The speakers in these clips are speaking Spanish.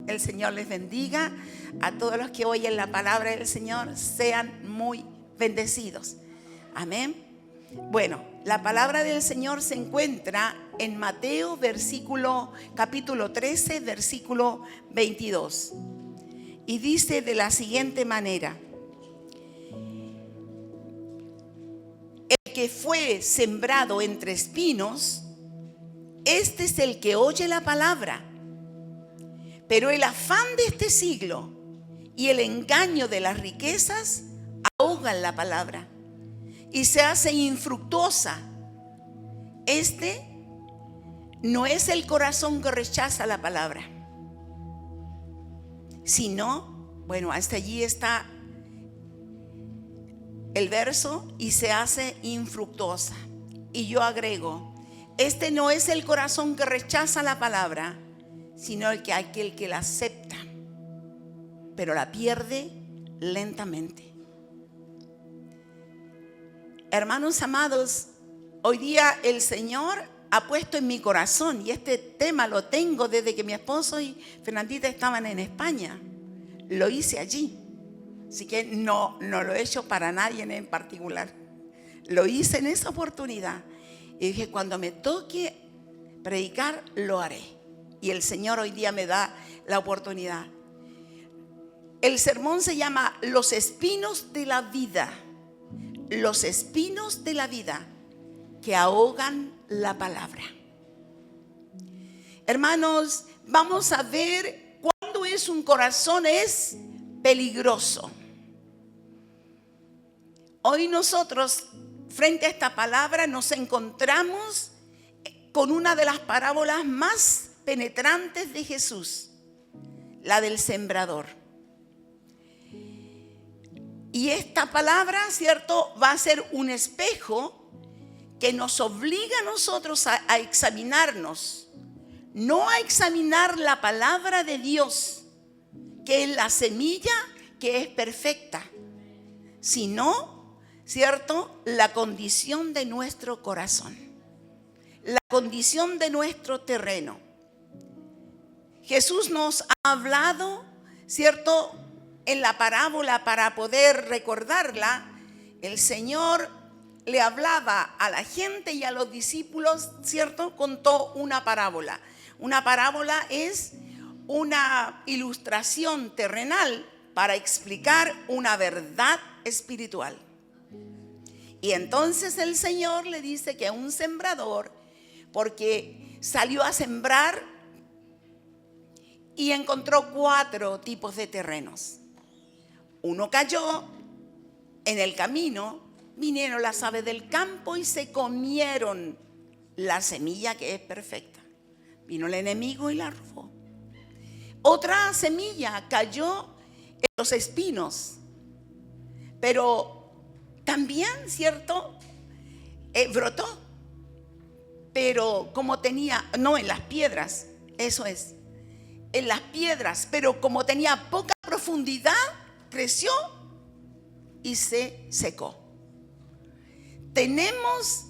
El Señor les bendiga. A todos los que oyen la palabra del Señor, sean muy bendecidos. Amén. Bueno, la palabra del Señor se encuentra en Mateo capítulo 13, versículo 22. Y dice de la siguiente manera: el que fue sembrado entre espinos, este es el que oye la palabra, pero el afán de este siglo y el engaño de las riquezas ahogan la palabra y se hace infructuosa. Este no es el corazón que rechaza la palabra, sino, bueno, hasta allí está el verso, y se hace infructuosa. Y yo agrego, este no es el corazón que rechaza la palabra, sino aquel que la acepta, pero la pierde lentamente. Hermanos amados, hoy día el Señor ha puesto en mi corazón, y este tema lo tengo desde que mi esposo y Fernandita estaban en España. Lo hice allí, así que no lo he hecho para nadie en particular. Lo hice en esa oportunidad y dije, cuando me toque predicar, lo haré. Y el Señor hoy día me da la oportunidad. El sermón se llama Los espinos de la vida. Los espinos de la vida que ahogan la palabra. Hermanos, vamos a ver cuándo un corazón es peligroso. Hoy nosotros, frente a esta palabra, nos encontramos con una de las parábolas más penetrantes de Jesús, la del sembrador. Y esta palabra, ¿cierto?, va a ser un espejo que nos obliga a nosotros a examinarnos, no a examinar la palabra de Dios, que es la semilla que es perfecta, sino, ¿cierto?, la condición de nuestro corazón, la condición de nuestro terreno. Jesús nos ha hablado, ¿cierto?, en la parábola, para poder recordarla. El Señor le hablaba a la gente y a los discípulos, ¿cierto? Contó una parábola. Una parábola es una ilustración terrenal para explicar una verdad espiritual. Y entonces el Señor le dice que un sembrador, porque salió a sembrar y encontró 4 tipos de terrenos. Uno cayó en el camino, vinieron las aves del campo y se comieron la semilla que es perfecta. Vino el enemigo y la robó. Otra semilla cayó en los espinos, pero también, ¿cierto?, brotó, pero como tenía, no, en las piedras, eso es, en las piedras, pero como tenía poca profundidad, creció y se secó. Tenemos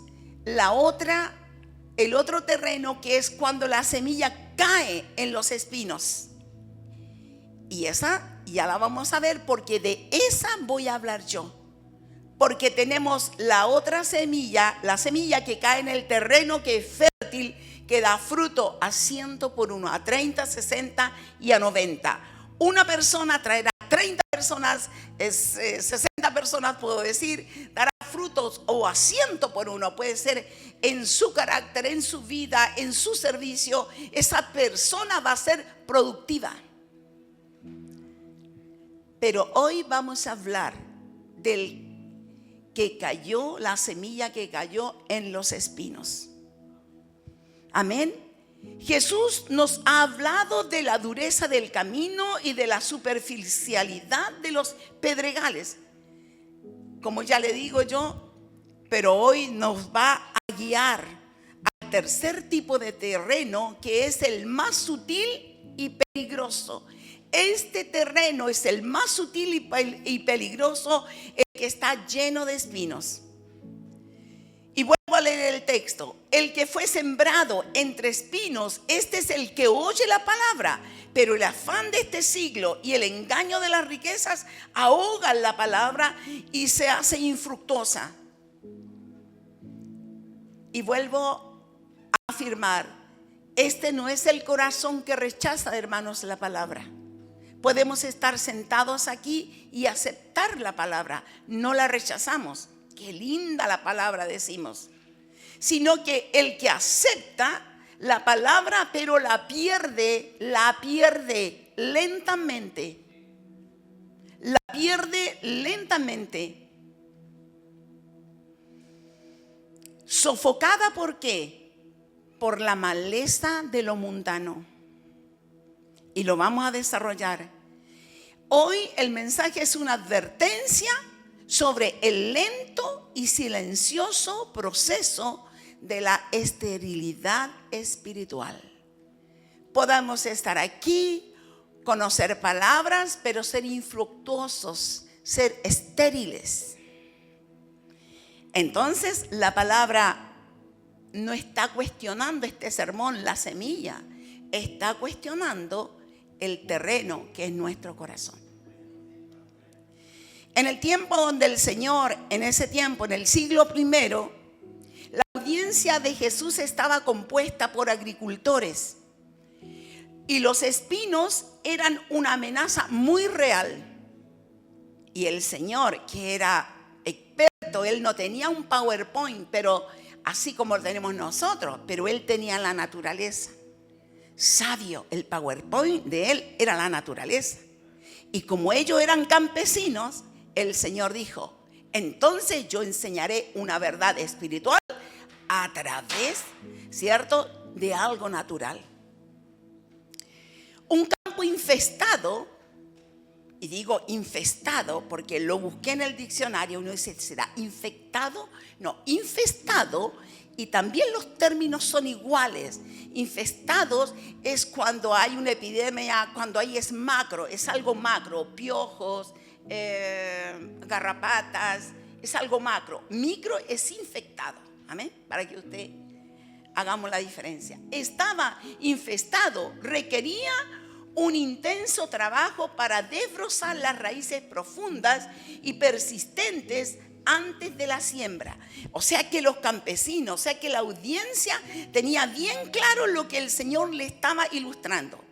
el otro terreno, que es cuando la semilla cae en los espinos. Y esa ya la vamos a ver, porque de esa voy a hablar yo. Porque tenemos la otra semilla, la semilla que cae en el terreno que es fértil, que da fruto a 100 por 1, a 30, 60 y a 90. Una persona traerá 30 personas, 60 personas, puedo decir, dará frutos, o a 100 por 1, puede ser en su carácter, en su vida, en su servicio. Esa persona va a ser productiva. Pero hoy vamos a hablar del que cayó, la semilla que cayó en los espinos. Amén. Jesús nos ha hablado de la dureza del camino y de la superficialidad de los pedregales, como ya le digo yo, pero hoy nos va a guiar al tercer tipo de terreno, que es el más sutil y peligroso. Este terreno es el más sutil y peligroso, el que está lleno de espinos. Y vuelvo a leer el texto. El que fue sembrado entre espinos, este es el que oye la palabra, pero el afán de este siglo y el engaño de las riquezas ahogan la palabra y se hace infructuosa. Y vuelvo a afirmar, este no es el corazón que rechaza, hermanos, la palabra. Podemos estar sentados aquí y aceptar la palabra, no la rechazamos. Qué linda la palabra, decimos. Sino que el que acepta la palabra, pero la pierde lentamente. La pierde lentamente. Sofocada, ¿por qué? Por la maleza de lo mundano. Y lo vamos a desarrollar. Hoy el mensaje es una advertencia sobre el lento y silencioso proceso de la esterilidad espiritual. Podemos estar aquí, conocer palabras, pero ser infructuosos, ser estériles. Entonces, la palabra no está cuestionando este sermón, la semilla, está cuestionando el terreno que es nuestro corazón. En el tiempo donde el Señor, en ese tiempo, en el siglo I, la audiencia de Jesús estaba compuesta por agricultores y los espinos eran una amenaza muy real. Y el Señor, que era experto, él no tenía un PowerPoint, pero así como lo tenemos nosotros, pero él tenía la naturaleza. Sabio, el PowerPoint de él era la naturaleza. Y como ellos eran campesinos, el Señor dijo, entonces yo enseñaré una verdad espiritual a través, ¿cierto?, de algo natural. Un campo infestado, y digo infestado porque lo busqué en el diccionario, uno dice, ¿será infectado? No, infestado, y también los términos son iguales. Infestados es cuando hay una epidemia, cuando hay es macro, es algo macro, piojos, garrapatas, es algo macro. Micro es infectado, amén, para que usted hagamos la diferencia. Estaba infestado, requería un intenso trabajo para desbrozar las raíces profundas y persistentes antes de la siembra. O sea que los campesinos, o sea que la audiencia tenía bien claro lo que el Señor le estaba ilustrando.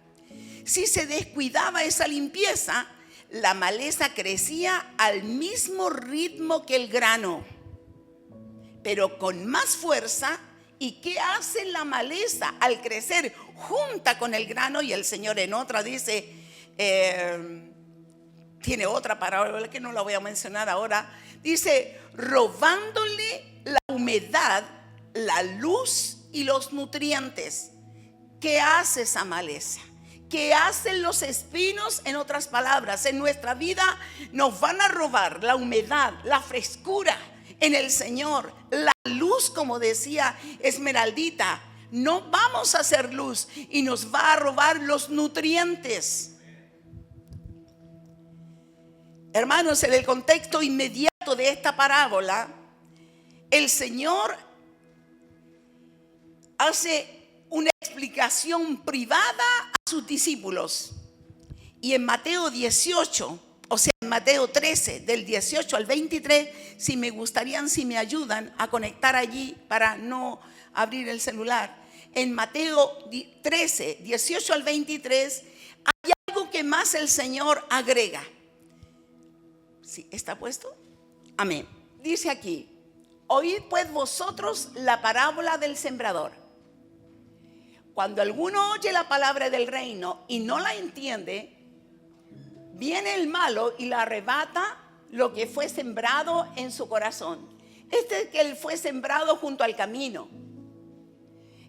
Si se descuidaba esa limpieza, la maleza crecía al mismo ritmo que el grano, pero con más fuerza. ¿Y qué hace la maleza al crecer? Junta con el grano, y el Señor en otra dice, tiene otra parábola que no la voy a mencionar ahora, dice, robándole la humedad, la luz y los nutrientes. ¿Qué hace esa maleza? ¿Qué hacen los espinos? En otras palabras, en nuestra vida nos van a robar la humedad, la frescura en el Señor, la luz, como decía Esmeraldita. No vamos a hacer luz y nos va a robar los nutrientes. Hermanos, en el contexto inmediato de esta parábola, el Señor hace una explicación privada a sus discípulos. Y en Mateo 18, o sea, en Mateo 13, del 18 al 23, si me ayudan a conectar allí para no abrir el celular. En Mateo 13, 18 al 23, hay algo que más el Señor agrega. ¿Sí? ¿Está puesto? Amén. Dice aquí, oíd pues vosotros la parábola del sembrador. Cuando alguno oye la palabra del reino y no la entiende, viene el malo y le arrebata lo que fue sembrado en su corazón. Este es que él fue sembrado junto al camino.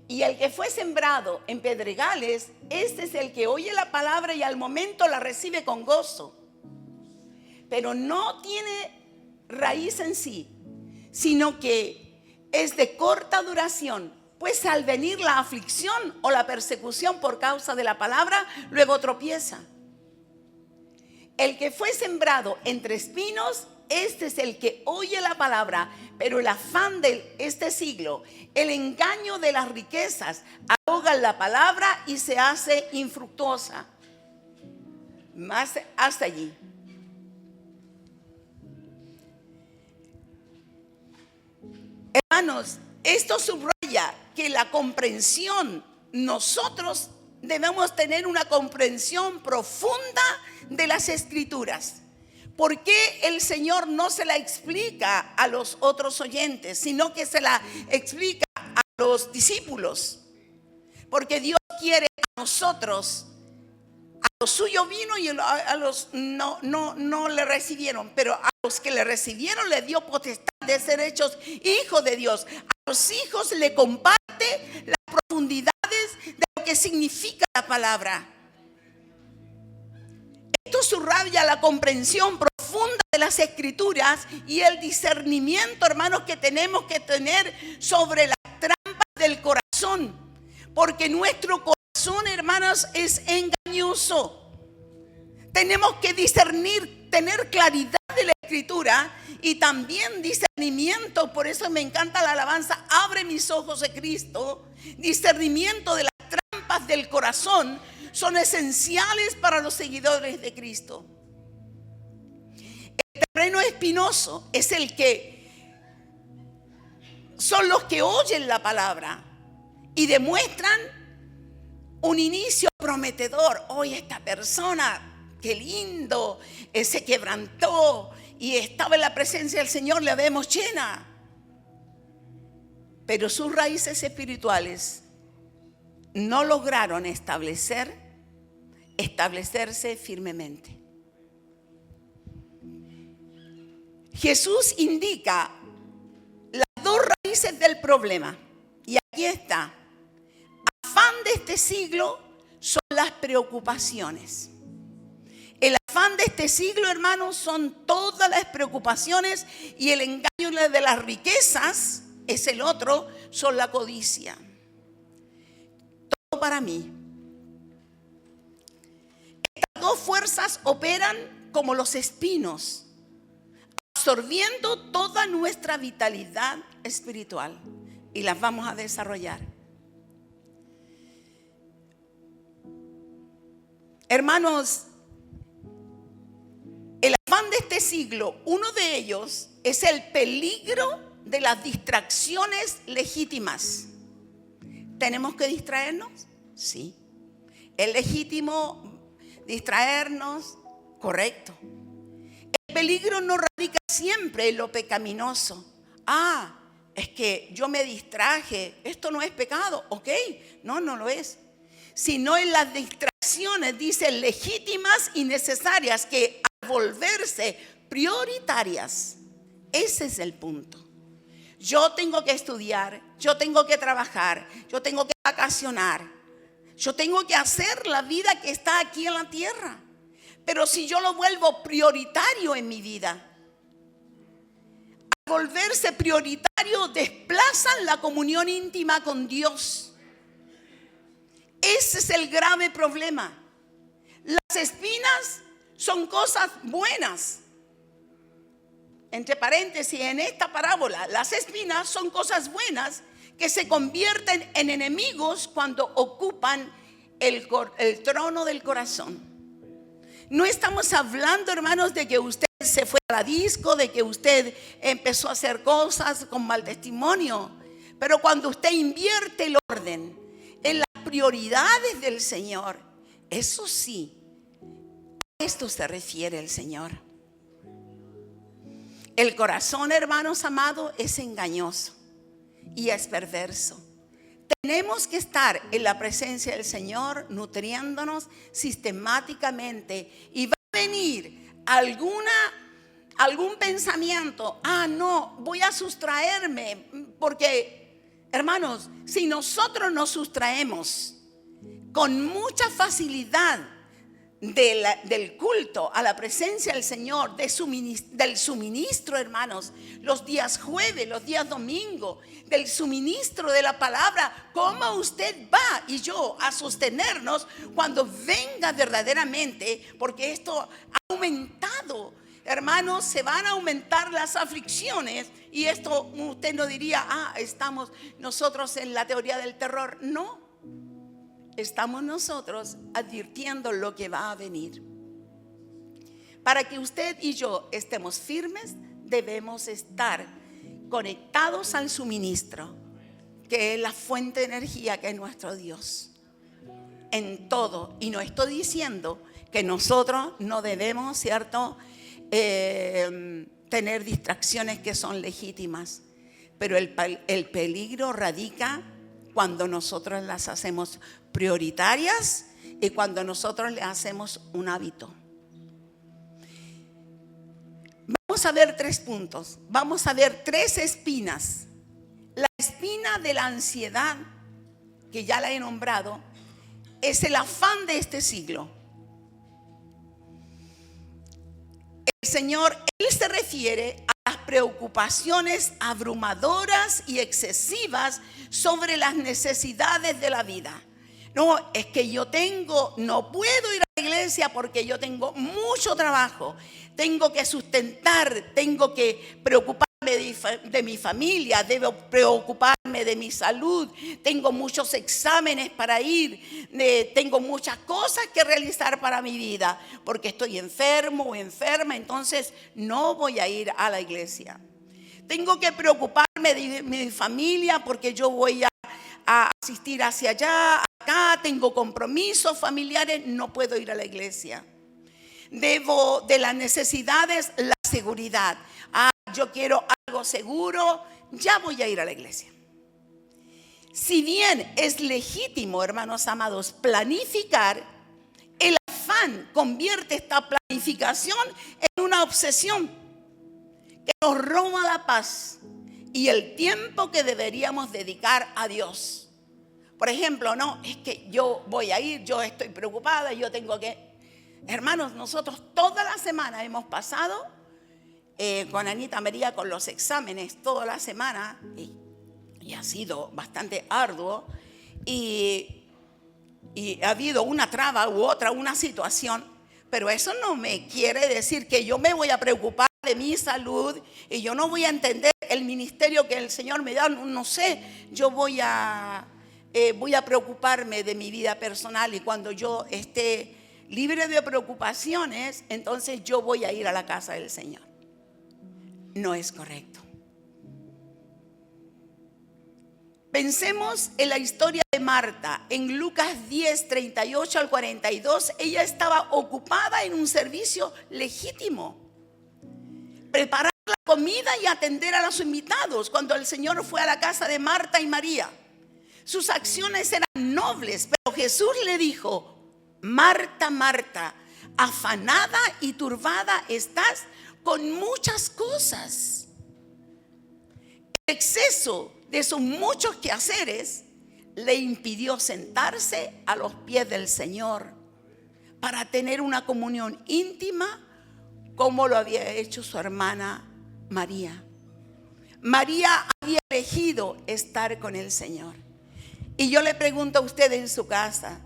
Y el que fue sembrado en pedregales, este es el que oye la palabra y al momento la recibe con gozo. Pero no tiene raíz en sí, sino que es de corta duración. Pues al venir la aflicción o la persecución por causa de la palabra, luego tropieza. El que fue sembrado entre espinos, este es el que oye la palabra, pero el afán de este siglo, el engaño de las riquezas, ahoga la palabra y se hace infructuosa. más hasta allí. Hermanos, esto subraya que la comprensión, nosotros debemos tener una comprensión profunda de las Escrituras. ¿Por qué el Señor no se la explica a los otros oyentes, sino que se la explica a los discípulos? Porque Dios quiere a nosotros. A los suyos vino y a los no le recibieron, pero a los que le recibieron le dio potestad de ser hechos hijos de Dios. A los hijos le comparte las profundidades de lo que significa la palabra. Esto subraya la comprensión profunda de las Escrituras y el discernimiento, hermanos, que tenemos que tener sobre las trampas del corazón, porque nuestro corazón, hermanos, es engañoso. Tenemos que discernir, tener claridad de la Escritura y también discernimiento. Por eso me encanta la alabanza, abre mis ojos de Cristo. Discernimiento de las trampas del corazón son esenciales para los seguidores de Cristo. El terreno espinoso es el que son los que oyen la palabra y demuestran un inicio prometedor. Hoy esta persona, qué lindo, se quebrantó y estaba en la presencia del Señor, la vemos llena. Pero sus raíces espirituales no lograron establecerse firmemente. Jesús indica las dos raíces del problema. Y aquí está. Afán de este siglo son las preocupaciones. El afán de este siglo, hermanos, son todas las preocupaciones, y el engaño de las riquezas es el otro, son la codicia. Todo para mí. Estas dos fuerzas operan como los espinos, absorbiendo toda nuestra vitalidad espiritual, y las vamos a desarrollar. Hermanos, el afán de este siglo, uno de ellos es el peligro de las distracciones legítimas. ¿Tenemos que distraernos? Sí. ¿Es legítimo distraernos? Correcto. El peligro no radica siempre en lo pecaminoso. Es que yo me distraje, esto no es pecado, ok, no lo es. Sino en las distracciones, dice, legítimas y necesarias, que al volverse prioritarias, ese es el punto. Yo tengo que estudiar, yo tengo que trabajar, yo tengo que vacacionar, yo tengo que hacer la vida que está aquí en la tierra. Pero si yo lo vuelvo prioritario en mi vida, al volverse prioritario, desplazan la comunión íntima con Dios. Ese es el grave problema. Las espinas son cosas buenas. Entre paréntesis, en esta parábola, las espinas son cosas buenas que se convierten en enemigos cuando ocupan el trono del corazón. No estamos hablando, hermanos, de que usted se fue a la disco, de que usted empezó a hacer cosas con mal testimonio. Pero cuando usted invierte el orden en las prioridades del Señor, eso sí, a esto se refiere el Señor. El corazón, hermanos amados, es engañoso y es perverso. Tenemos que estar en la presencia del Señor, nutriéndonos sistemáticamente, y va a venir algún pensamiento. No, voy a sustraerme, porque, hermanos, si nosotros nos sustraemos con mucha facilidad del culto a la presencia del Señor, del suministro, hermanos, los días jueves, los días domingo, del suministro de la palabra, ¿cómo usted va y yo a sostenernos cuando venga verdaderamente? Porque esto ha aumentado, hermanos, se van a aumentar las aflicciones, y esto usted no diría, estamos nosotros en la teoría del terror. No. Estamos nosotros advirtiendo lo que va a venir. para que usted y yo estemos firmes, debemos estar conectados al suministro, que es la fuente de energía, que es nuestro Dios. En todo. Y no estoy diciendo que nosotros no debemos, ¿cierto?, tener distracciones que son legítimas. Pero el peligro radica cuando nosotros las hacemos prioritarias y cuando nosotros le hacemos un hábito. Vamos a ver 3 puntos. Vamos a ver 3 espinas. La espina de la ansiedad, que ya la he nombrado, es el afán de este siglo. El Señor, Él se refiere a las preocupaciones abrumadoras y excesivas sobre las necesidades de la vida. No, es que no puedo ir a la iglesia porque yo tengo mucho trabajo, tengo que sustentar, tengo que preocuparme de mi familia, debo preocuparme de mi salud, tengo muchos exámenes para ir, tengo muchas cosas que realizar para mi vida, porque estoy enfermo o enferma, entonces no voy a ir a la iglesia. Tengo que preocuparme de mi familia porque yo voy a asistir hacia allá, acá, tengo compromisos familiares, no puedo ir a la iglesia. Debo de las necesidades la seguridad. Yo quiero algo seguro, ya voy a ir a la iglesia. Si bien es legítimo, hermanos amados, planificar, el afán convierte esta planificación en una obsesión que nos roba la paz y el tiempo que deberíamos dedicar a Dios. Por ejemplo, no, es que yo voy a ir, yo estoy preocupada, yo tengo que... Hermanos, nosotros toda la semana hemos pasado con Anita María con los exámenes toda la semana y ha sido bastante arduo y ha habido una traba u otra, una situación, pero eso no me quiere decir que yo me voy a preocupar de mi salud y yo no voy a entender el ministerio que el Señor me da, no sé, yo voy a preocuparme de mi vida personal y cuando yo esté libre de preocupaciones, entonces yo voy a ir a la casa del Señor. No es correcto. Pensemos en la historia de Marta. En Lucas 10, 38 al 42, ella estaba ocupada en un servicio legítimo. Preparar la comida y atender a los invitados cuando el Señor fue a la casa de Marta y María. Sus acciones eran nobles, pero Jesús le dijo: Marta, Marta, afanada y turbada estás con muchas cosas. El exceso de sus muchos quehaceres le impidió sentarse a los pies del Señor para tener una comunión íntima como lo había hecho su hermana María. María había elegido estar con el Señor. Y yo le pregunto a usted en su casa,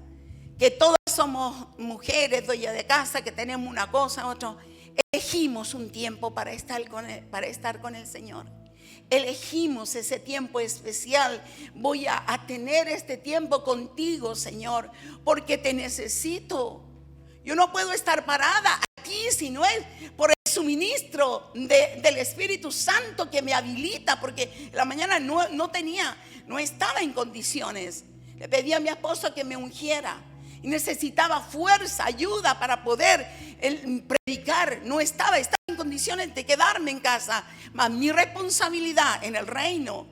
que todas somos mujeres, dueñas de casa, que tenemos una cosa, otra, elegimos un tiempo para estar con el Señor. Elegimos ese tiempo especial. Voy a tener este tiempo contigo, Señor, porque te necesito. Yo no puedo estar parada aquí si no es por el suministro del Espíritu Santo que me habilita, porque la mañana no estaba en condiciones. Le pedí a mi esposo que me ungiera y necesitaba fuerza, ayuda para poder predicar. No estaba en condiciones de quedarme en casa. Mas mi responsabilidad en el reino,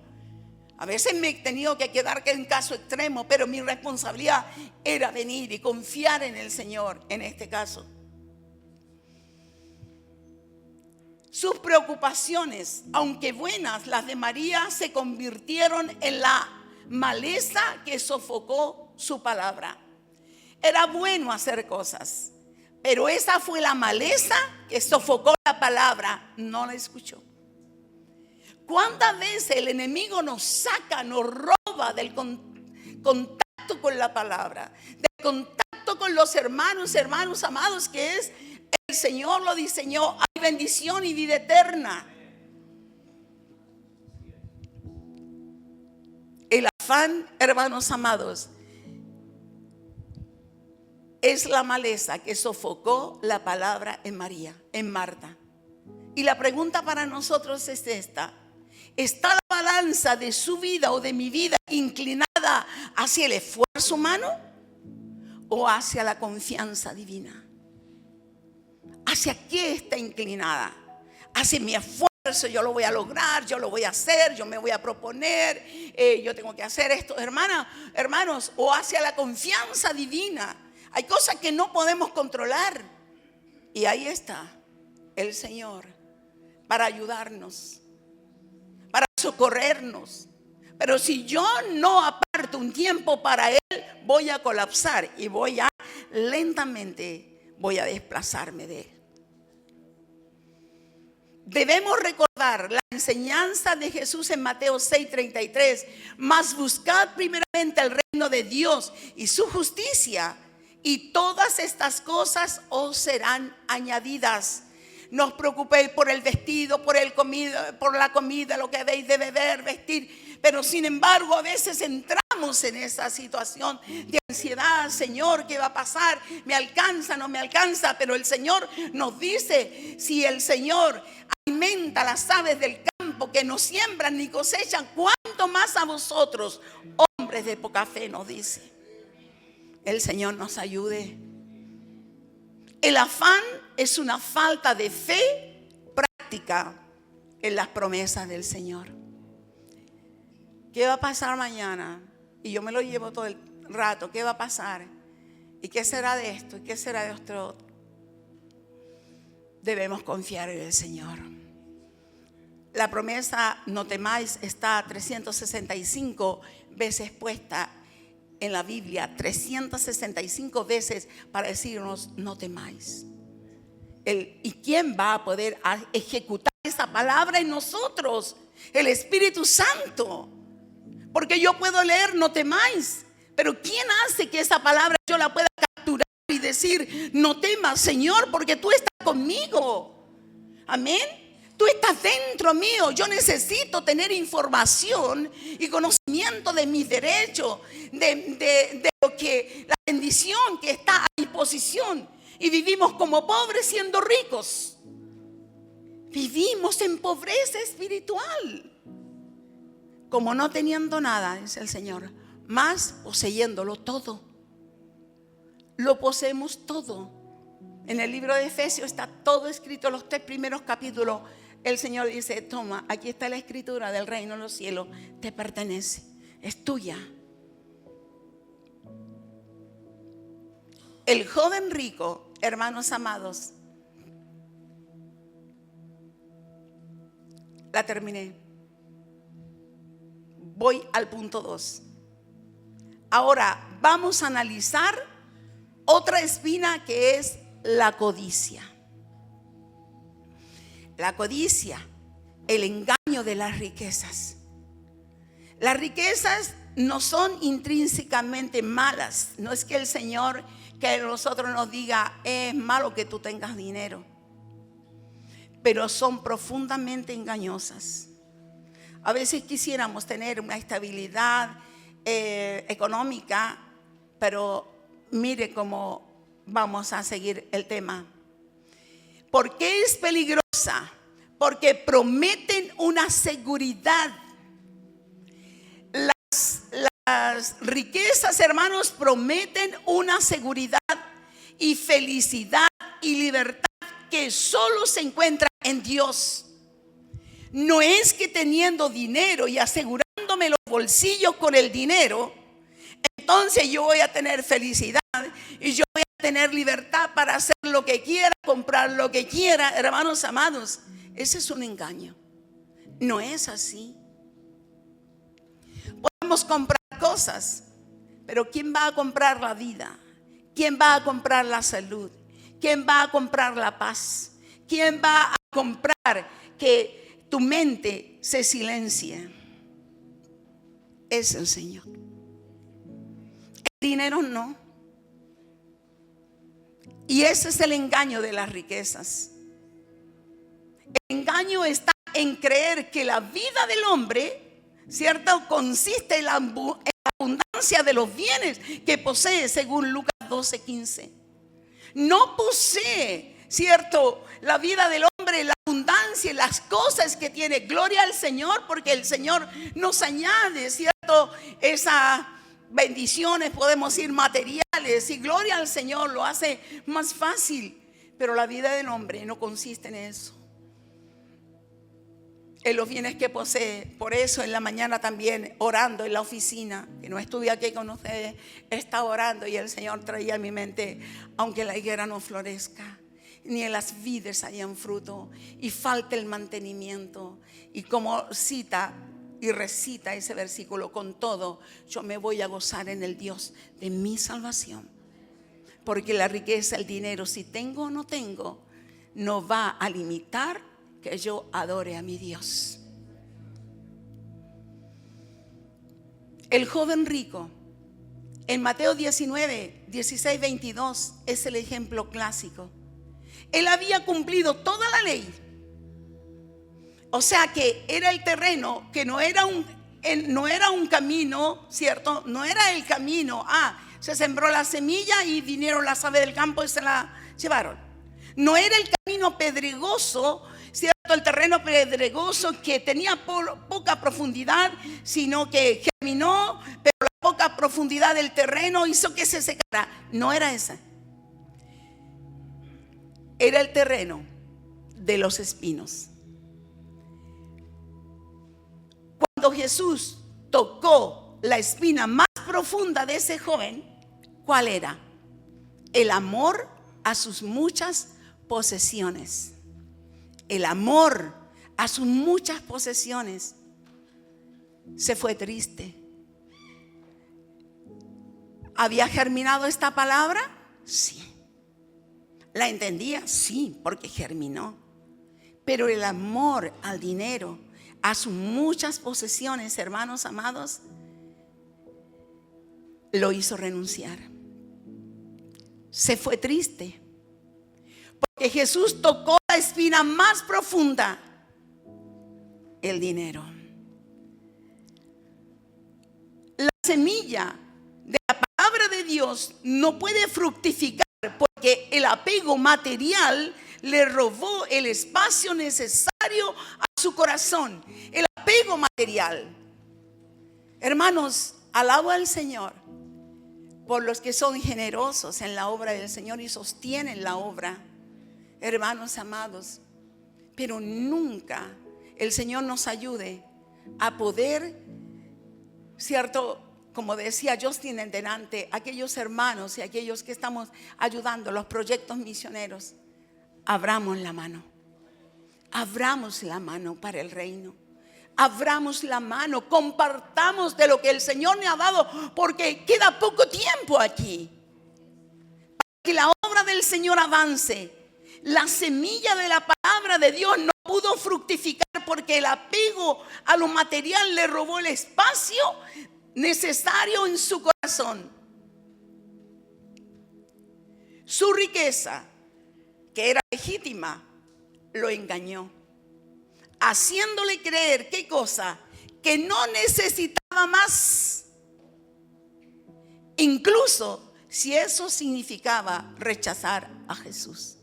a veces me he tenido que quedar en caso extremo, pero mi responsabilidad era venir y confiar en el Señor en este caso. Sus preocupaciones, aunque buenas, las de María, se convirtieron en la maleza que sofocó su palabra. Era bueno hacer cosas, pero esa fue la maleza que sofocó la palabra, no la escuchó. ¿Cuántas veces el enemigo nos saca, nos roba del contacto con la palabra, del contacto con los hermanos amados, que es el Señor lo diseñó? Hay bendición y vida eterna. El afán, hermanos amados, es la maleza que sofocó la palabra en Marta. Y la pregunta para nosotros es esta: ¿está la balanza de su vida o de mi vida inclinada hacia el esfuerzo humano o hacia la confianza divina? ¿Hacia qué está inclinada? ¿Hacia mi esfuerzo? Yo lo voy a lograr, yo lo voy a hacer, yo me voy a proponer, yo tengo que hacer esto, hermanos, o hacia la confianza divina. Hay cosas que no podemos controlar, y ahí está el Señor para ayudarnos, para socorrernos. Pero si yo no aparto un tiempo para Él, voy a colapsar y lentamente voy a desplazarme de Él. Debemos recordar la enseñanza de Jesús en Mateo 6:33. Mas buscad primeramente el reino de Dios y su justicia, y todas estas cosas os serán añadidas. No os preocupéis por el vestido, por la comida, lo que habéis de beber, vestir. Pero sin embargo, a veces entramos en esa situación de ansiedad. Señor, ¿qué va a pasar? ¿Me alcanza? ¿No me alcanza? Pero el Señor nos dice: si el Señor alimenta las aves del campo, que no siembran ni cosechan, ¿cuánto más a vosotros, hombres de poca fe? Nos dice. El Señor nos ayude. El afán es una falta de fe práctica en las promesas del Señor. ¿Qué va a pasar mañana? Y yo me lo llevo todo el rato. ¿Qué va a pasar? ¿Y qué será de esto? ¿Y qué será de otro? Debemos confiar en el Señor. La promesa no temáis está 365 veces puesta en la Biblia, 365 veces para decirnos: no temáis. ¿Y quién va a poder ejecutar esa palabra en nosotros? El Espíritu Santo. Porque yo puedo leer no temáis, pero ¿quién hace que esa palabra yo la pueda capturar y decir: no temas, Señor, porque tú estás conmigo? Amén. Tú estás dentro mío. Yo necesito tener información y conocimiento de mis derechos, de lo que, la bendición que está a disposición. Y vivimos como pobres siendo ricos. Vivimos en pobreza espiritual, como no teniendo nada, dice el Señor, más poseyéndolo todo. Lo poseemos todo. En el libro de Efesios está todo escrito, los 3 primeros capítulos. El Señor dice: toma, aquí está la escritura del reino de los cielos, te pertenece, es tuya. El joven rico, hermanos amados, la terminé. Voy al punto 2. Ahora vamos a analizar otra espina, que es la codicia. La codicia, el engaño de las riquezas. Las riquezas no son intrínsecamente malas. No es que el Señor, que a nosotros nos diga: es malo que tú tengas dinero. Pero son profundamente engañosas. A veces quisiéramos tener una estabilidad económica, pero mire cómo vamos a seguir el tema. ¿Por qué es peligrosa? Porque prometen una seguridad. Las riquezas, hermanos, prometen una seguridad y felicidad y libertad que solo se encuentra en Dios. No es que teniendo dinero y asegurándome los bolsillos con el dinero, entonces yo voy a tener felicidad y yo voy a tener libertad para hacer lo que quiera, comprar lo que quiera. Hermanos amados, ese es un engaño. No es así. Podemos comprar cosas, pero ¿quién va a comprar la vida? ¿Quién va a comprar la salud? ¿Quién va a comprar la paz? ¿Quién va a comprar que tu mente se silencie? Es el Señor. El dinero no. Y ese es el engaño de las riquezas. El engaño está en creer que la vida del hombre, ¿cierto?, consiste en la abundancia de los bienes que posee, según Lucas 12:15. No posee, ¿cierto?, la vida del hombre, la abundancia, las cosas que tiene. Gloria al Señor, porque el Señor nos añade, ¿cierto?, esas bendiciones, podemos decir materiales, y gloria al Señor, lo hace más fácil. Pero la vida del hombre no consiste en eso, en los bienes que posee. Por eso en la mañana también, orando en la oficina, que no estuve aquí con ustedes, estaba orando y el Señor traía a mi mente: aunque la higuera no florezca, ni en las vides hayan fruto, y falte el mantenimiento. Y como cita y recita ese versículo, con todo, yo me voy a gozar en el Dios de mi salvación. Porque la riqueza, el dinero, si tengo o no tengo, no va a limitar que yo adore a mi Dios. El joven rico, en Mateo 19, 16, 22, es el ejemplo clásico. Él había cumplido toda la ley. O sea que era el terreno, que no era un camino, ¿cierto? No era el camino. Se sembró la semilla y vinieron las aves del campo y se la llevaron. No era el camino pedregoso, ¿cierto? El terreno pedregoso que tenía poca profundidad, sino que germinó, pero la poca profundidad del terreno hizo que se secara. No era esa. Era el terreno de los espinos. Cuando Jesús tocó la espina más profunda de ese joven, ¿cuál era? El amor a sus muchas posesiones. El amor a sus muchas posesiones. Se fue triste. ¿Había germinado esta palabra? Sí. ¿La entendía? Sí, porque germinó. Pero el amor al dinero, a sus muchas posesiones, hermanos amados, lo hizo renunciar. Se fue triste, porque Jesús tocó la espina más profunda, el dinero. La semilla de la palabra de Dios no puede fructificar porque el apego material le robó el espacio necesario a su corazón. El apego material. Hermanos, alabo al Señor por los que son generosos en la obra del Señor y sostienen la obra, hermanos amados. Pero nunca el Señor nos ayude a poder, ¿cierto? Como decía Justin en delante, aquellos hermanos y aquellos que estamos ayudando los proyectos misioneros, abramos la mano para el reino. Abramos la mano, compartamos de lo que el Señor me ha dado, porque queda poco tiempo aquí. Para que la obra del Señor avance, la semilla de la palabra de Dios no pudo fructificar porque el apego a lo material le robó el espacio necesario en su corazón. Su riqueza, que era legítima, lo engañó, haciéndole creer, ¿qué cosa? Que no necesitaba más, incluso si eso significaba rechazar a Jesús.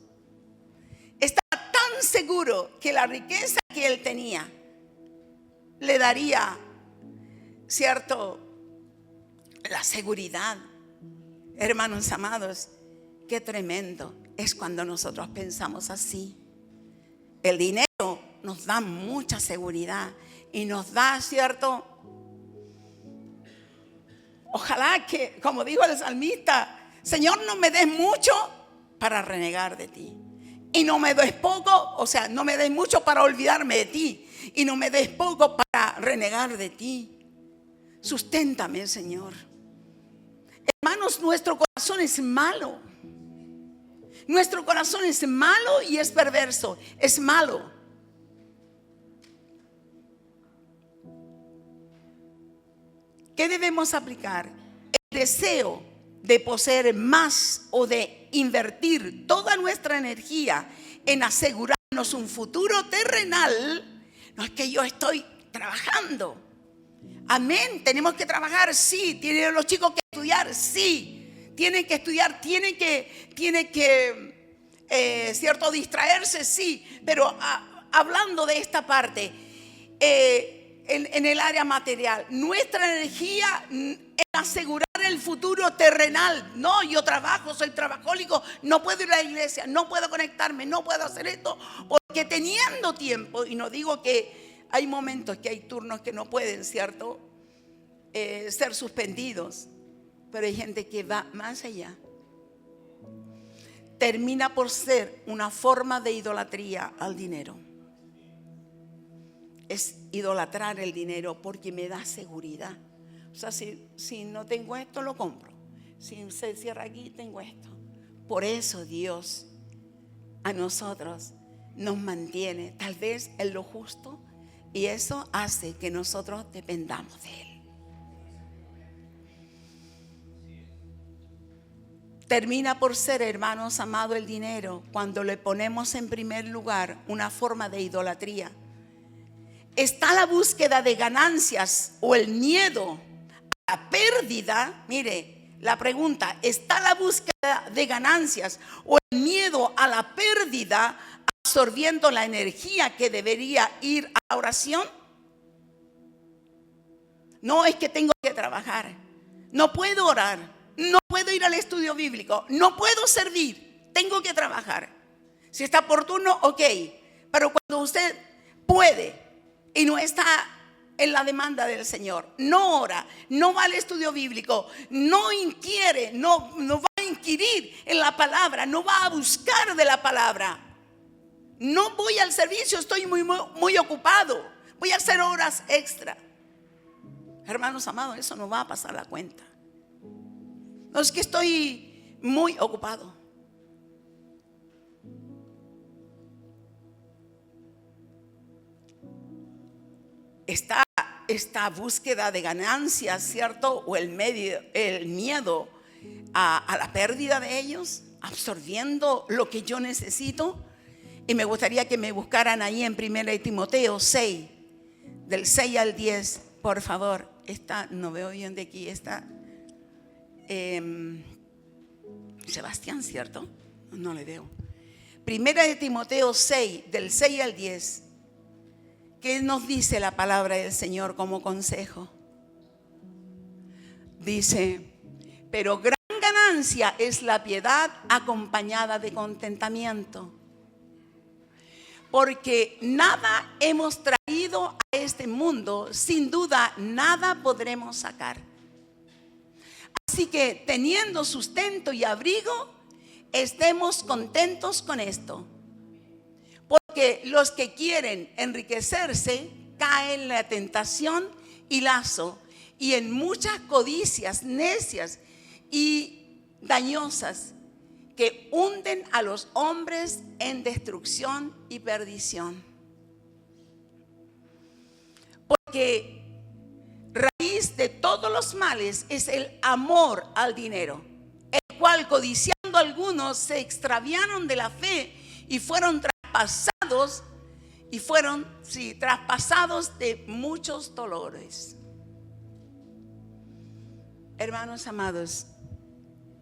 Estaba tan seguro que la riqueza que él tenía le daría, ¿cierto?, la seguridad. Hermanos amados, qué tremendo es cuando nosotros pensamos así. El dinero nos da mucha seguridad y nos da, ¿cierto? Ojalá que, como dijo el salmista, Señor, no me des mucho para renegar de ti, y no me des poco, o sea, no me des mucho para olvidarme de ti, y no me des poco para renegar de ti. Susténtame, Señor. Hermanos, nuestro corazón es malo. Nuestro corazón es malo y es perverso. Es malo. ¿Qué debemos aplicar? El deseo de poseer más o de invertir toda nuestra energía en asegurarnos un futuro terrenal. No es que yo estoy trabajando Amén. Tenemos que trabajar, sí. Tienen los chicos que estudiar, sí. Tienen que estudiar, tienen que cierto, distraerse, sí. Pero hablando de esta parte, en el área material, nuestra energía en asegurar el futuro terrenal. No, yo trabajo, soy trabajólico, no puedo ir a la iglesia, no puedo conectarme, no puedo hacer esto, porque teniendo tiempo, y no digo que hay momentos que hay turnos que no pueden, ¿cierto? Ser suspendidos, pero hay gente que va más allá. Termina por ser una forma de idolatría al dinero. Es idolatrar el dinero porque me da seguridad. O sea, si no tengo esto, lo compro. Si se cierra aquí, tengo esto. Por eso Dios a nosotros nos mantiene tal vez en lo justo, y eso hace que nosotros dependamos de Él. Termina por ser, hermanos amados, el dinero, cuando le ponemos en primer lugar, una forma de idolatría. Está la búsqueda de ganancias o el miedo a la pérdida. Mire, la pregunta, ¿está la búsqueda de ganancias o el miedo a la pérdida absorbiendo la energía que debería ir a la oración? No, es que tengo que trabajar, no puedo orar, no puedo ir al estudio bíblico, no puedo servir, tengo que trabajar. Si está por turno, ok, pero cuando usted puede y no está en la demanda del Señor, no ora, no va al estudio bíblico, no inquiere, no va a inquirir en la palabra, no va a buscar de la palabra. No voy al servicio, estoy muy ocupado, voy a hacer horas extra. Hermanos amados, eso no va a pasar la cuenta. No, es que estoy muy ocupado. Está esta búsqueda de ganancias, ¿cierto? O el miedo a la pérdida de ellos, absorbiendo lo que yo necesito. Y me gustaría que me buscaran ahí en 1 Timoteo 6, del 6 al 10, por favor. No veo bien de aquí, Sebastián, ¿cierto? No le veo. 1 Timoteo 6, del 6 al 10. ¿Qué nos dice la palabra del Señor como consejo? Dice: pero gran ganancia es la piedad acompañada de contentamiento, porque nada hemos traído a este mundo, sin duda nada podremos sacar. Así que teniendo sustento y abrigo, estemos contentos con esto. Porque los que quieren enriquecerse caen en la tentación y lazo, y en muchas codicias necias y dañosas que hunden a los hombres en destrucción y perdición. Porque raíz de todos los males es el amor al dinero, el cual, codiciando algunos, se extraviaron de la fe y fueron traspasados de muchos dolores. Hermanos amados,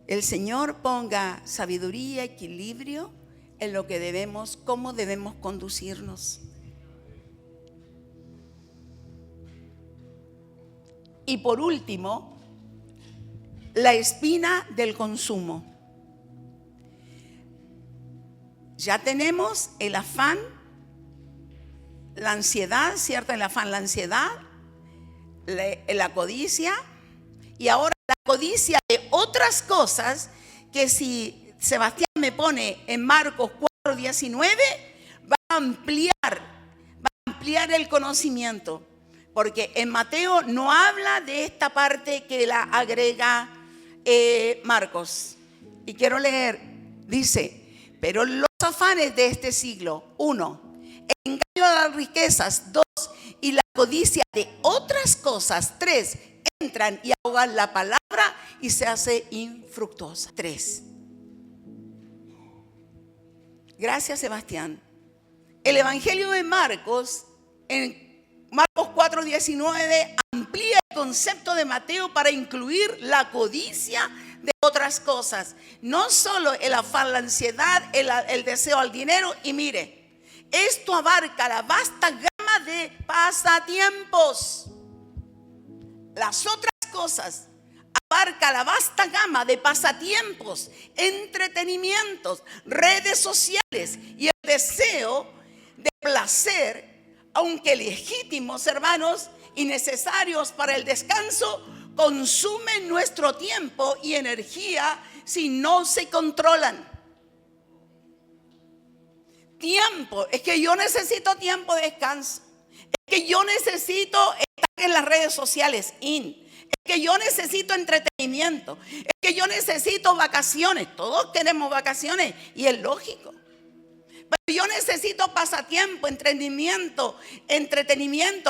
el Señor ponga sabiduría, equilibrio en lo que debemos, cómo debemos conducirnos. Y por último, la espina del consumo. Ya tenemos el afán, la ansiedad, ¿cierto? El afán, la ansiedad, la codicia, y ahora la codicia de otras cosas que, si Sebastián me pone en Marcos 4:19, va a ampliar el conocimiento, porque en Mateo no habla de esta parte que la agrega Marcos. Y quiero leer, dice: pero los afanes de este siglo, 1, el engaño a las riquezas, 2, y la codicia de otras cosas, 3, entran y ahogan la palabra y se hace infructuosa. 3. Gracias, Sebastián. El Evangelio de Marcos, en Marcos 4:19 amplía el concepto de Mateo para incluir la codicia de otras cosas. No solo el afán, la ansiedad, el deseo al dinero. Y mire, esto abarca la vasta gama de pasatiempos. Las otras cosas abarca la vasta gama de pasatiempos, entretenimientos, redes sociales y el deseo de placer, aunque legítimos, hermanos, y necesarios para el descanso, consumen nuestro tiempo y energía si no se controlan. Tiempo, es que yo necesito tiempo de descanso. Es que yo necesito estar en las redes sociales, es que yo necesito entretenimiento, es que yo necesito vacaciones. Todos queremos vacaciones y es lógico. Pero yo necesito pasatiempo, entretenimiento,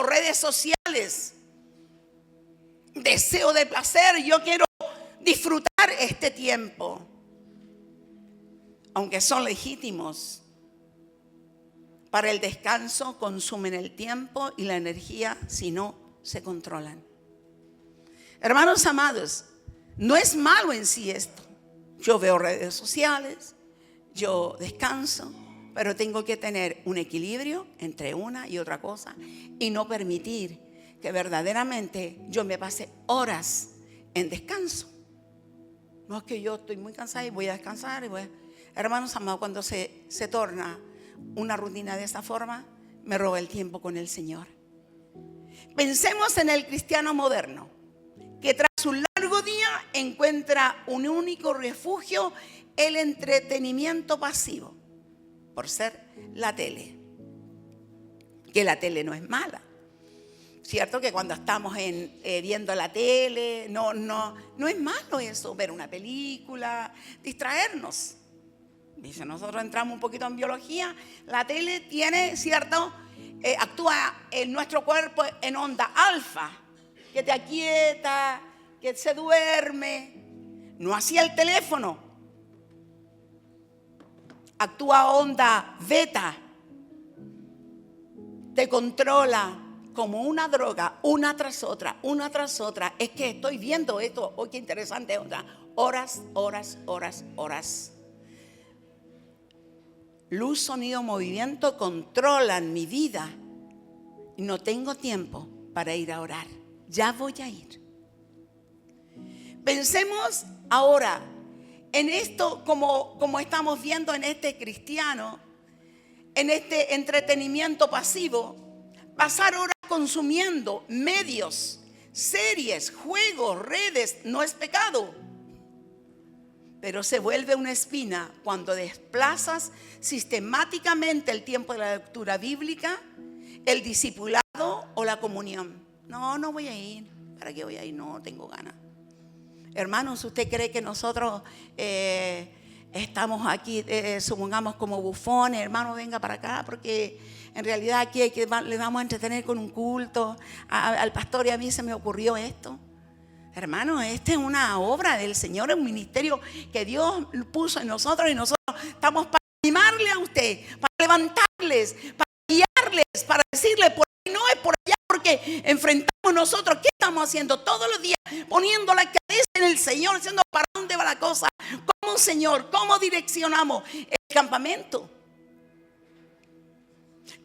redes sociales, deseo de placer. Yo quiero disfrutar este tiempo, aunque son legítimos. Para el descanso consumen el tiempo y la energía si no se controlan. Hermanos amados, no es malo en sí esto. Yo veo redes sociales, yo descanso, pero tengo que tener un equilibrio entre una y otra cosa y no permitir que verdaderamente yo me pase horas en descanso. No es que yo estoy muy cansada y voy a descansar. Hermanos amados, cuando se torna una rutina de esa forma, me roba el tiempo con el Señor. Pensemos en el cristiano moderno, que tras un largo día encuentra un único refugio, el entretenimiento pasivo, por ser la tele. Que la tele no es mala. Cierto que cuando estamos viendo la tele, no es malo eso, ver una película, distraernos. Dice, nosotros entramos un poquito en biología. La tele tiene, cierto, actúa en nuestro cuerpo en onda alfa, que te aquieta, que se duerme. No así el teléfono. Actúa onda beta, te controla como una droga, una tras otra. Es que estoy viendo esto, oh, qué interesante, horas. Luz, sonido, movimiento controlan mi vida y no tengo tiempo para ir a orar. Ya voy a ir. Pensemos ahora en esto, como estamos viendo en este cristiano, en este entretenimiento pasivo. Pasar horas consumiendo medios, series, juegos, redes, no es pecado. Pero se vuelve una espina cuando desplazas sistemáticamente el tiempo de la lectura bíblica, el discipulado o la comunión. No voy a ir. ¿Para qué voy a ir? No tengo ganas. Hermanos, ¿usted cree que nosotros estamos aquí, supongamos, como bufones? Hermano, venga para acá, porque en realidad aquí le vamos a entretener con un culto. Al pastor y a mí se me ocurrió esto. Hermano, esta es una obra del Señor, un ministerio que Dios puso en nosotros, y nosotros estamos para animarle a usted, para levantarles, para guiarles, para decirle por ahí no es por allá, porque enfrentamos nosotros. ¿Qué estamos haciendo? Todos los días poniendo la cabeza en el Señor, diciendo para dónde va la cosa, cómo, Señor, cómo direccionamos el campamento,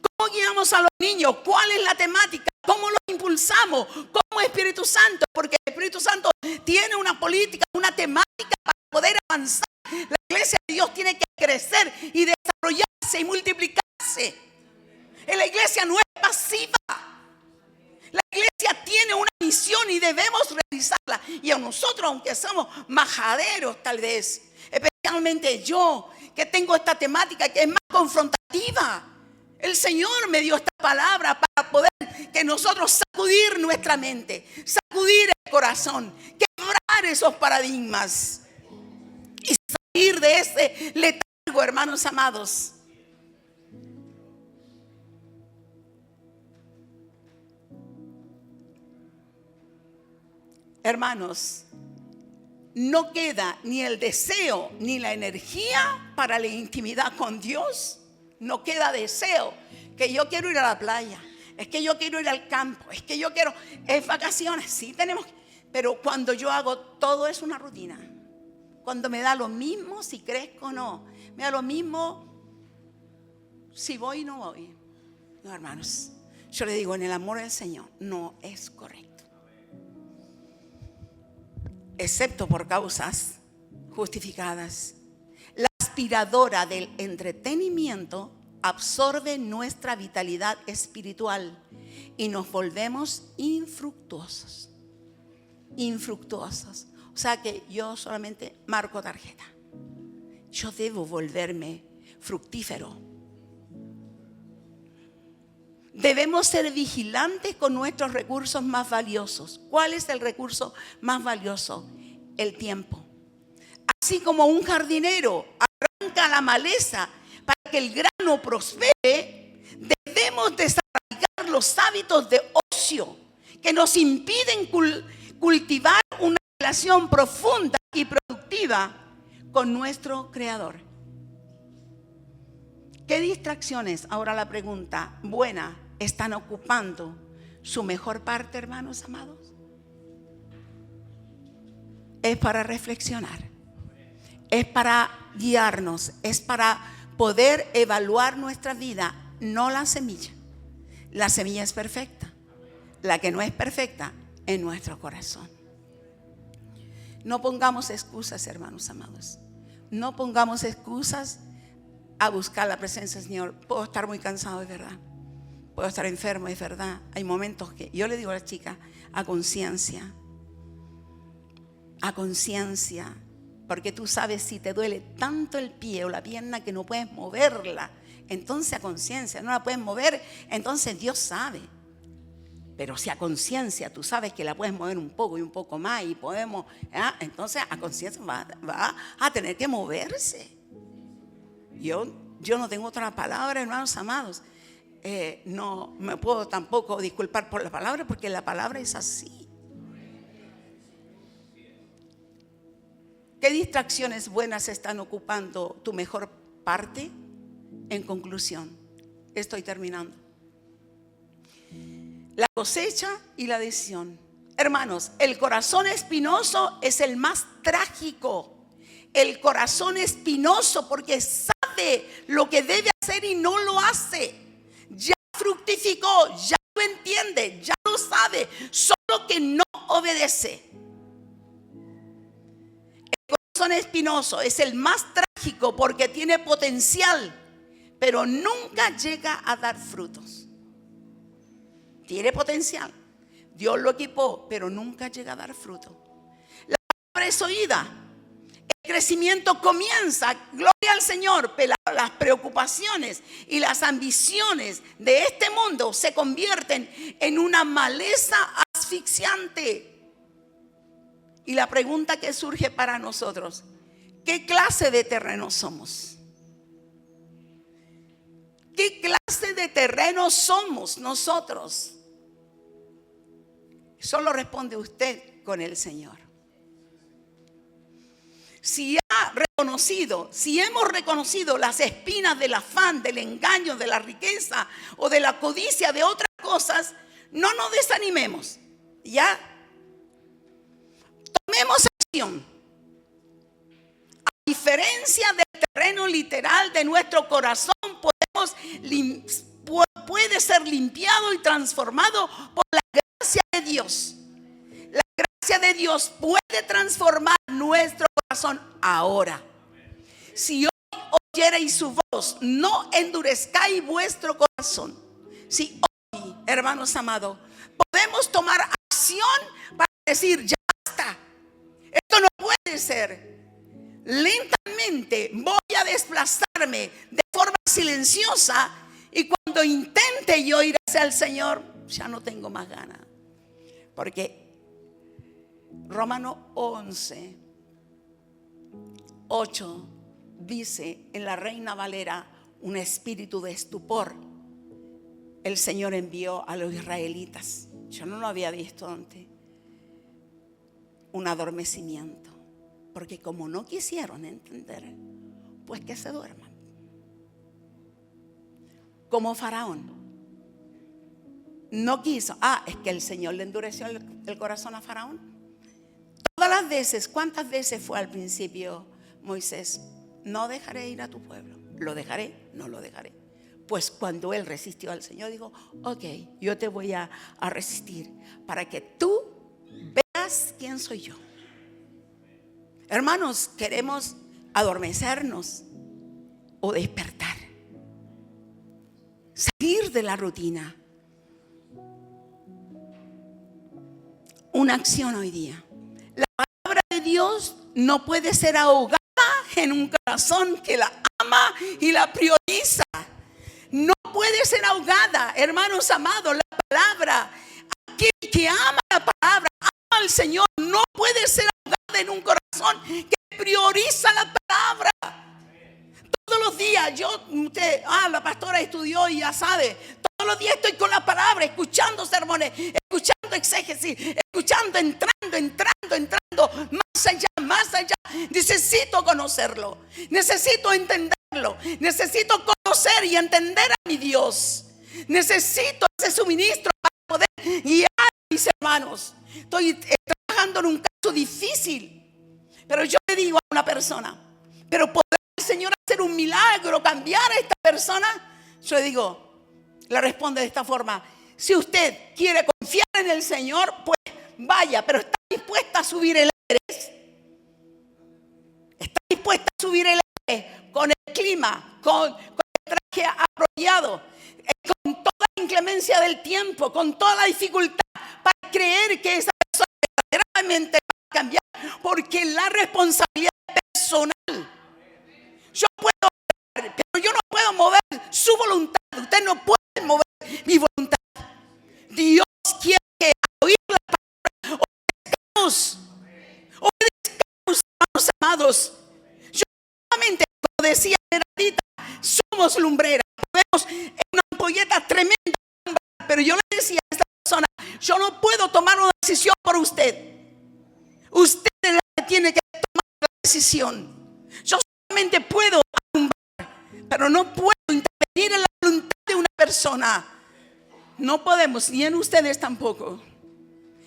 cómo guiamos a los niños, cuál es la temática, cómo los impulsamos, como Espíritu Santo, porque el Espíritu Santo tiene una política, una temática para poder avanzar. La iglesia de Dios tiene que crecer y desarrollarse y multiplicarse. La iglesia no es pasiva. La iglesia tiene una misión y debemos realizarla. Y a nosotros, aunque somos majaderos tal vez, especialmente yo, que tengo esta temática que es más confrontativa, el Señor me dio esta palabra para poder que nosotros sacudir nuestra mente, sacudir el corazón, quebrar esos paradigmas y salir de ese letargo, hermanos amados. Hermanos, no queda ni el deseo ni la energía para la intimidad con Dios. No queda deseo, que yo quiero ir a la playa. Es que yo quiero ir al campo, es que yo quiero, es vacaciones, sí tenemos. Pero cuando yo hago todo es una rutina. Cuando me da lo mismo si crezco o no. Me da lo mismo si voy o no voy. No, hermanos, yo le digo, en el amor del Señor no es correcto. Excepto por causas justificadas. La aspiradora del entretenimiento absorbe nuestra vitalidad espiritual y nos volvemos infructuosos. Infructuosos. O sea que yo solamente marco tarjeta. Yo debo volverme fructífero. Debemos ser vigilantes con nuestros recursos más valiosos. ¿Cuál es el recurso más valioso? El tiempo. Así como un jardinero arranca la maleza para que el grano prospere, debemos desarraigar los hábitos de ocio que nos impiden cultivar una relación profunda y productiva con nuestro Creador. ¿Qué distracciones, ahora la pregunta buena, están ocupando su mejor parte, hermanos amados? Es para reflexionar, es para guiarnos, es para poder evaluar nuestra vida, no la semilla. La semilla es perfecta, la que no es perfecta en nuestro corazón. No pongamos excusas, hermanos amados. No pongamos excusas a buscar la presencia del Señor. Puedo estar muy cansado, es verdad. Puedo estar enfermo, es verdad. Hay momentos que yo le digo a la chica, a conciencia. A conciencia. Porque tú sabes si te duele tanto el pie o la pierna que no puedes moverla. Entonces a conciencia, no la puedes mover, entonces Dios sabe. Pero si a conciencia tú sabes que la puedes mover un poco y un poco más y podemos, entonces a conciencia va a tener que moverse. Yo no tengo otra palabra, hermanos amados. No me puedo tampoco disculpar por la palabra porque la palabra es así. ¿Qué distracciones buenas están ocupando tu mejor parte? En conclusión, estoy terminando. La cosecha y la decisión. Hermanos, el corazón espinoso es el más trágico. El corazón espinoso porque sabe lo que debe hacer y no lo hace. Ya fructificó, ya lo entiende, ya lo sabe, solo que no obedece. El corazón espinoso es el más trágico porque tiene potencial, pero nunca llega a dar frutos. Tiene potencial, Dios lo equipó, pero nunca llega a dar fruto. La palabra es oída, el crecimiento comienza, gloria al Señor, pero las preocupaciones y las ambiciones de este mundo se convierten en una maleza asfixiante. Y la pregunta que surge para nosotros, ¿qué clase de terreno somos? ¿Qué clase de terreno somos nosotros? Solo responde usted con el Señor. Si hemos reconocido las espinas del afán, del engaño, de la riqueza o de la codicia de otras cosas, no nos desanimemos. Ya, tomemos acción. A diferencia del terreno literal de nuestro corazón, puede ser limpiado y transformado por la gracia de Dios. La gracia de Dios puede transformar nuestro corazón ahora. Si hoy oyereis su voz, no endurezcáis vuestro corazón. Si hoy, hermanos amados, podemos tomar acción para decir, ya basta, esto no puede ser. Lentamente voy a desplazarme de forma silenciosa y cuando intente yo ir hacia el Señor, ya no tengo más ganas. Porque Romanos 11:8 dice en la Reina Valera, un espíritu de estupor el Señor envió a los israelitas. Yo no lo había visto antes. Un adormecimiento. Porque como no quisieron entender, pues que se duerman. Como Faraón. No quiso. Es que el Señor le endureció el corazón a Faraón. Todas las veces, ¿cuántas veces fue al principio Moisés? No dejaré ir a tu pueblo. ¿Lo dejaré? No lo dejaré. Pues cuando él resistió al Señor, dijo: ok, yo te voy a resistir para que tú veas quién soy yo. Hermanos, queremos adormecernos o despertar, salir de la rutina. Una acción hoy día. La palabra de Dios no puede ser ahogada en un corazón que la ama y la prioriza. No puede ser ahogada, hermanos amados. La palabra, aquel que ama la palabra, ama al Señor, no puede ser ahogada en un corazón que prioriza la palabra. Todos los días, la pastora estudió y ya sabe, todos los días estoy con la palabra, escuchando sermones, escuchando exégesis, escuchando, entrando, más allá. Necesito conocerlo, necesito entenderlo, necesito conocer y entender a mi Dios. Necesito ese suministro para poder guiar a mis hermanos. Estoy trabajando en un caso difícil, pero yo le digo a una persona: pero ¿podrá el Señor hacer un milagro, cambiar a esta persona? Yo le digo, le responde de esta forma: si usted quiere confiar en el Señor, pues vaya, pero está dispuesta a subir el Everest. Está dispuesta a subir el Everest con el clima, con el traje apropiado, con toda la inclemencia del tiempo, con toda la dificultad, para creer que esa persona verdaderamente va a cambiar, porque la responsabilidad es personal. Yo puedo orar, pero yo no puedo mover su voluntad. Usted no puede mover mi voluntad. Dios quiere que al oír la palabra obedezcamos, hermanos amados. Yo solamente, como decía Bernadita, somos lumbreras. Podemos en una ampolleta tremenda, pero yo le decía a esta persona: yo no puedo tomar una decisión por usted. Usted es la que tiene que tomar la decisión. Yo solamente puedo alumbrar, pero no puedo intervenir en la voluntad de una persona. No podemos, ni en ustedes tampoco.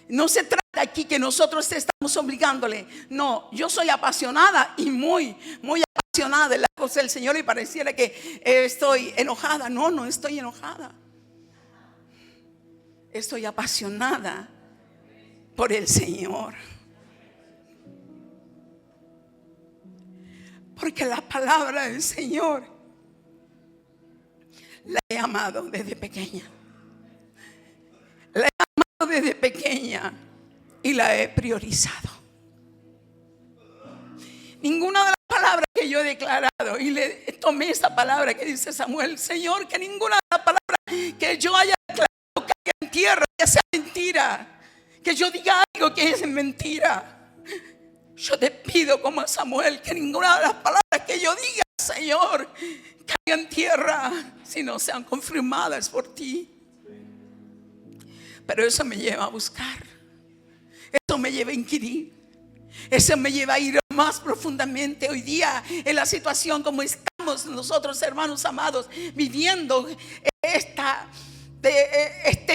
No se trata aquí que nosotros estamos obligándole. No, yo soy apasionada y muy apasionada de la cosa del Señor, y pareciera que estoy enojada. No estoy enojada. Estoy apasionada por el Señor. Porque la palabra del Señor la he amado desde pequeña. La he amado desde pequeña y la he priorizado. Ninguna de las palabras que yo he declarado, y le tomé esa palabra que dice Samuel: Señor, que ninguna de las palabras que yo haya declarado caiga en tierra, que sea mentira, que yo diga algo que es mentira. Yo te pido, como a Samuel, que ninguna de las palabras que yo diga, Señor, caiga en tierra, sino sean confirmadas por ti. Pero eso me lleva a buscar, eso me lleva a inquirir, eso me lleva a ir más profundamente. Hoy día, en la situación como estamos nosotros, hermanos amados, viviendo este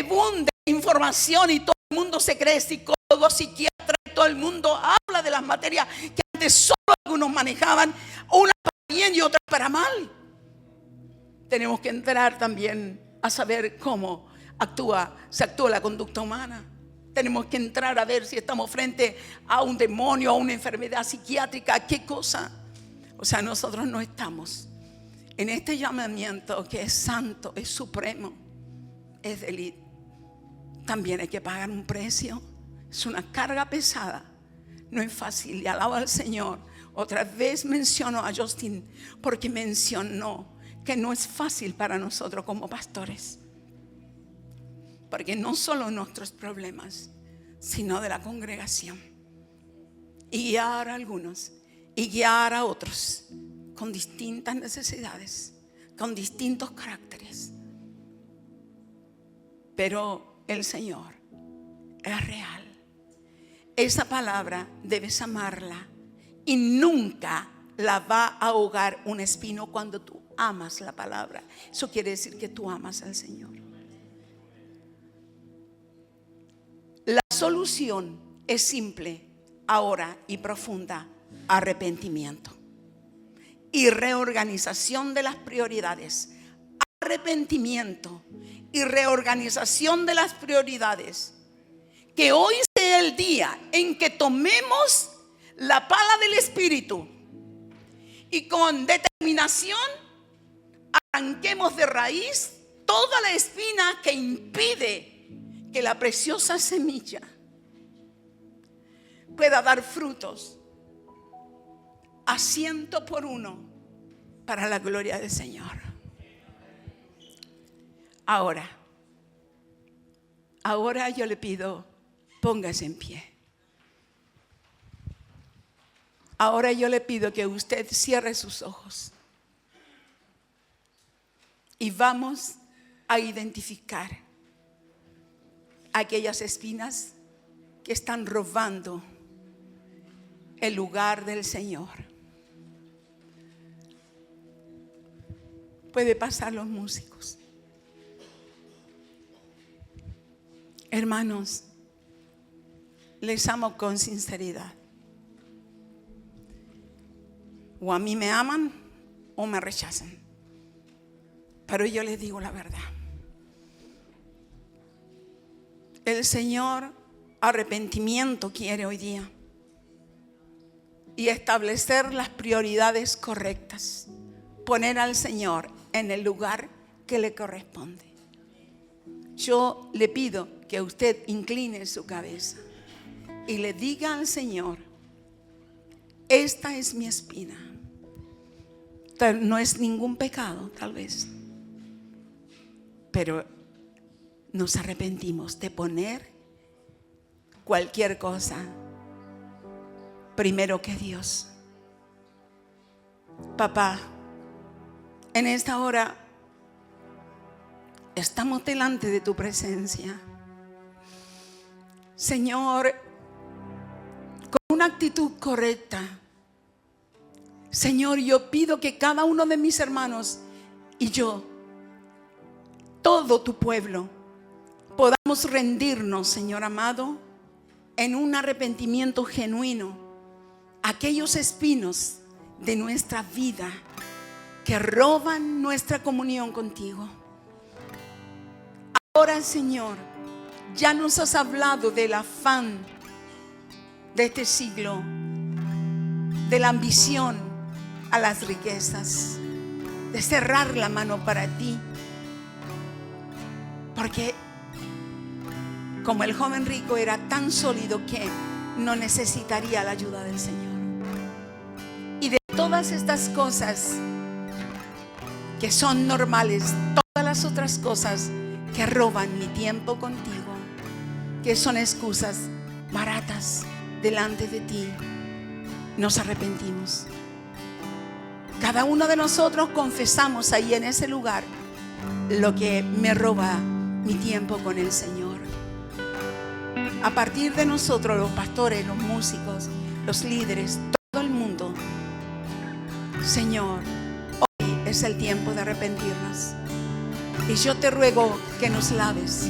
boom de información, y todo el mundo se cree psicólogo, psiquiatra, y todo el mundo habla de las materias que antes solo algunos manejaban, una para bien y otra para mal. Tenemos que entrar también a saber cómo se actúa la conducta humana. Tenemos que entrar a ver si estamos frente a un demonio, a una enfermedad psiquiátrica, qué cosa. O sea, nosotros no estamos en este llamamiento que es santo, es supremo, es de también hay que pagar un precio. Es una carga pesada, no es fácil. Y alabo al Señor. Otra vez menciono a Justin, porque mencionó que no es fácil para nosotros como pastores, porque no solo nuestros problemas, sino de la congregación, y guiar a algunos y guiar a otros con distintas necesidades, con distintos caracteres. Pero el Señor es real. Esa palabra debes amarla, y nunca la va a ahogar un espino cuando tú amas la palabra. Eso quiere decir que tú amas al Señor. solución es simple, ahora y profunda: arrepentimiento y reorganización de las prioridades. Arrepentimiento y reorganización de las prioridades. Que hoy sea el día en que tomemos la pala del Espíritu y con determinación arranquemos de raíz toda la espina que impide que la preciosa semilla pueda dar frutos a 100 por 1 para la gloria del Señor. Ahora yo le pido, póngase en pie. Ahora yo le pido que usted cierre sus ojos y vamos a identificar aquellas espinas que están robando el lugar del Señor. Puede pasar los músicos. Hermanos, les amo con sinceridad. O a mí me aman o me rechazan. Pero yo les digo la verdad. El Señor arrepentimiento quiere hoy día. Y establecer las prioridades correctas. Poner al Señor en el lugar que le corresponde. Yo le pido que usted incline su cabeza y le diga al Señor: esta es mi espina. No es ningún pecado, tal vez, pero nos arrepentimos de poner cualquier cosa primero que Dios. Papá, en esta hora estamos delante de tu presencia, Señor, con una actitud correcta. Señor, yo pido que cada uno de mis hermanos y yo, todo tu pueblo, podamos rendirnos, Señor amado, en un arrepentimiento genuino a aquellos espinos de nuestra vida que roban nuestra comunión contigo. Ahora, Señor, ya nos has hablado del afán de este siglo, de la ambición a las riquezas, de cerrar la mano para ti. Porque como el joven rico era tan sólido que no necesitaría la ayuda del Señor. Y de todas estas cosas que son normales, todas las otras cosas que roban mi tiempo contigo, que son excusas baratas delante de ti, nos arrepentimos. Cada uno de nosotros confesamos ahí en ese lugar lo que me roba mi tiempo con el Señor. A partir de nosotros, los pastores, los músicos, los líderes, todo el mundo, Señor, hoy es el tiempo de arrepentirnos. Y yo te ruego que nos laves,